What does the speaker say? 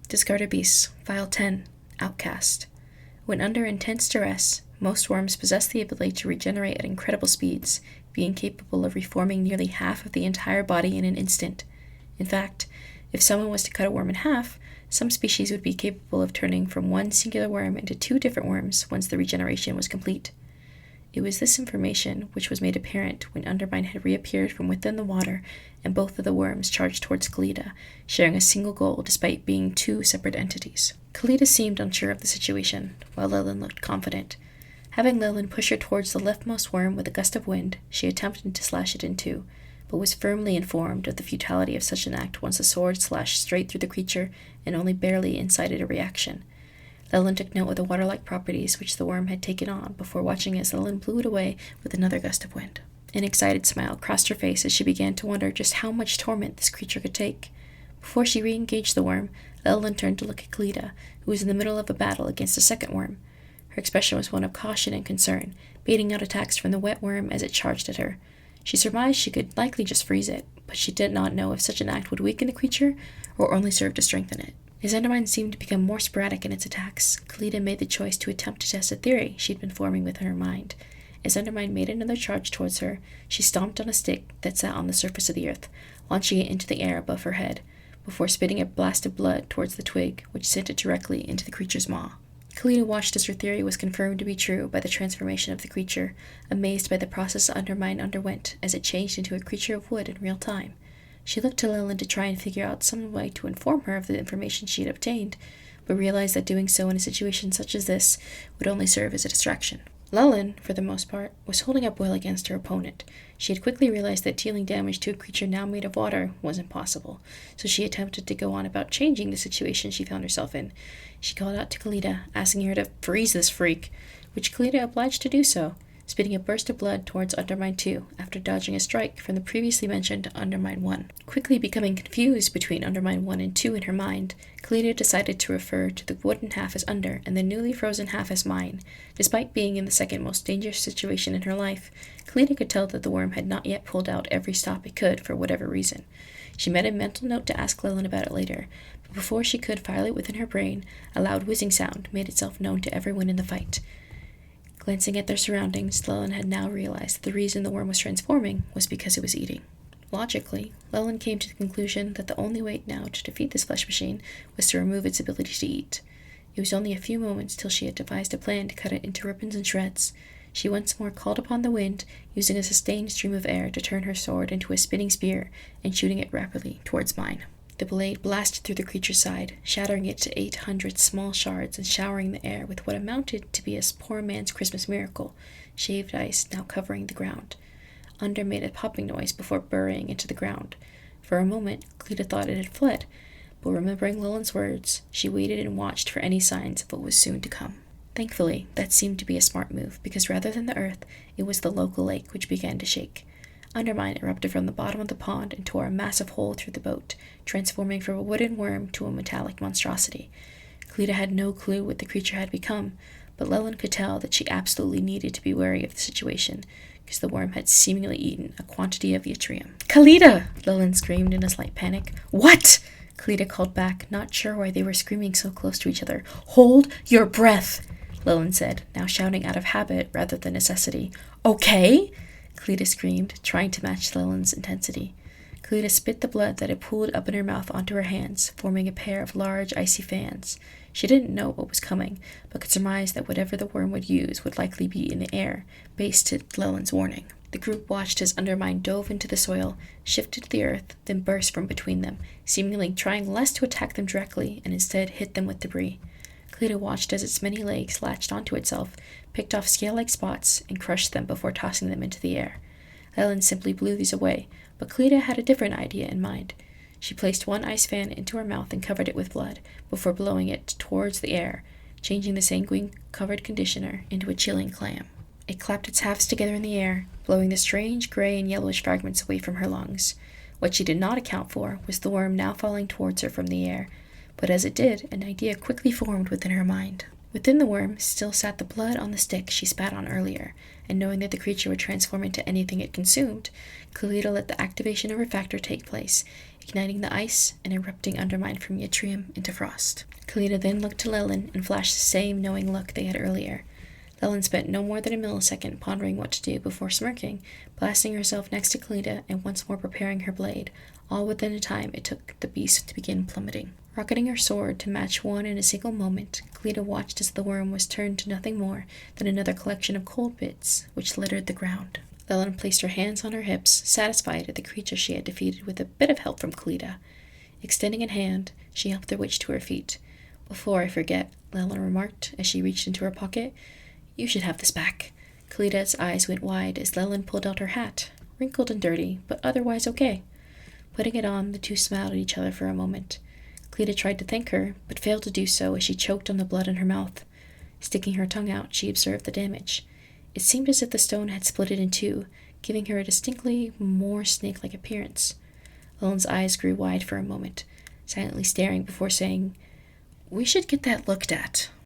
Discarded Beasts, File 10, Outcast. When under intense duress, most worms possess the ability to regenerate at incredible speeds, being capable of reforming nearly half of the entire body in an instant. In fact, if someone was to cut a worm in half, some species would be capable of turning from one singular worm into 2 different worms once the regeneration was complete. It was this information which was made apparent when Undermine had reappeared from within the water and both of the worms charged towards Kalita, sharing a single goal despite being 2 separate entities. Kalita seemed unsure of the situation, while Lilin looked confident. Having Lilin push her towards the leftmost worm with a gust of wind, she attempted to slash it in 2, but was firmly informed of the futility of such an act once the sword slashed straight through the creature and only barely incited a reaction. Lilin took note of the water-like properties which the worm had taken on before watching as Lilin blew it away with another gust of wind. An excited smile crossed her face as she began to wonder just how much torment this creature could take. Before she re-engaged the worm, Lilin turned to look at Kalita, who was in the middle of a battle against a second worm. Her expression was one of caution and concern, baiting out attacks from the wet worm as it charged at her. She surmised she could likely just freeze it, but she did not know if such an act would weaken the creature or only serve to strengthen it. As Undermine seemed to become more sporadic in its attacks, Kalita made the choice to attempt to test a theory she'd been forming within her mind. As Undermine made another charge towards her, she stomped on a stick that sat on the surface of the earth, launching it into the air above her head, before spitting a blast of blood towards the twig, which sent it directly into the creature's maw. Kalita watched as her theory was confirmed to be true by the transformation of the creature, amazed by the process Undermine underwent as it changed into a creature of wood in real time. She looked to Lilin to try and figure out some way to inform her of the information she had obtained, but realized that doing so in a situation such as this would only serve as a distraction. Lilin, for the most part, was holding up well against her opponent. She had quickly realized that dealing damage to a creature now made of water was impossible, so she attempted to go on about changing the situation she found herself in. She called out to Kalita, asking her to freeze this freak, which Kalita obliged to do so, spitting a burst of blood towards Undermine 2 after dodging a strike from the previously mentioned Undermine 1. Quickly becoming confused between Undermine 1 and 2 in her mind, Kalita decided to refer to the wooden half as Under and the newly frozen half as Mine. Despite being in the second most dangerous situation in her life, Kalita could tell that the worm had not yet pulled out every stop it could for whatever reason. She made a mental note to ask Lilin about it later, but before she could file it within her brain, a loud whizzing sound made itself known to everyone in the fight. Glancing at their surroundings, Lilin had now realized that the reason the worm was transforming was because it was eating. Logically, Lilin came to the conclusion that the only way now to defeat this flesh machine was to remove its ability to eat. It was only a few moments till she had devised a plan to cut it into ribbons and shreds. She once more called upon the wind, using a sustained stream of air to turn her sword into a spinning spear and shooting it rapidly towards Mine. The blade blasted through the creature's side, shattering it to 800 small shards and showering the air with what amounted to be a poor man's Christmas miracle, shaved ice now covering the ground. Under made a popping noise before burrowing into the ground. For a moment, Kalita thought it had fled, but remembering Lilin's words, she waited and watched for any signs of what was soon to come. Thankfully, that seemed to be a smart move, because rather than the earth, it was the local lake which began to shake. Undermine erupted from the bottom of the pond and tore a massive hole through the boat, transforming from a wooden worm to a metallic monstrosity. Kalita had no clue what the creature had become, but Lilin could tell that she absolutely needed to be wary of the situation, because the worm had seemingly eaten a quantity of yttrium. "Kalita!" Lilin screamed in a slight panic. "What?" Kalita called back, not sure why they were screaming so close to each other. "Hold your breath," Lilin said, now shouting out of habit rather than necessity. "Okay?" Kalita screamed, trying to match Lilin's intensity. Kalita spit the blood that had pooled up in her mouth onto her hands, forming a pair of large, icy fans. She didn't know what was coming, but could surmise that whatever the worm would use would likely be in the air, based to Lilin's warning. The group watched as Undermine dove into the soil, shifted to the earth, then burst from between them, seemingly trying less to attack them directly and instead hit them with debris. Kalita watched as its many legs latched onto itself, picked off scale-like spots, and crushed them before tossing them into the air. Lilin simply blew these away, but Kalita had a different idea in mind. She placed one ice fan into her mouth and covered it with blood, before blowing it towards the air, changing the sanguine-covered conditioner into a chilling clam. It clapped its halves together in the air, blowing the strange gray and yellowish fragments away from her lungs. What she did not account for was the worm now falling towards her from the air, but as it did, an idea quickly formed within her mind. Within the worm still sat the blood on the stick she spat on earlier, and knowing that the creature would transform into anything it consumed, Kalita let the activation of her factor take place, igniting the ice and erupting undermine from yttrium into frost. Kalita then looked to Lelyn and flashed the same knowing look they had earlier. Lelyn spent no more than a millisecond pondering what to do before smirking, blasting herself next to Kalita and once more preparing her blade, all within the time it took the beast to begin plummeting. Rocketing her sword to match one in a single moment, Kalita watched as the worm was turned to nothing more than another collection of cold bits, which littered the ground. Lelyn placed her hands on her hips, satisfied at the creature she had defeated with a bit of help from Kalita. Extending a hand, she helped the witch to her feet. "Before I forget," Lelyn remarked as she reached into her pocket, "you should have this back." Kalita's eyes went wide as Lelyn pulled out her hat, wrinkled and dirty, but otherwise okay. Putting it on, the two smiled at each other for a moment. Kalita tried to thank her, but failed to do so as she choked on the blood in her mouth. Sticking her tongue out, she observed the damage. It seemed as if the stone had split it in two, giving her a distinctly more snake-like appearance. Lelyn's eyes grew wide for a moment, silently staring before saying, "We should get that looked at."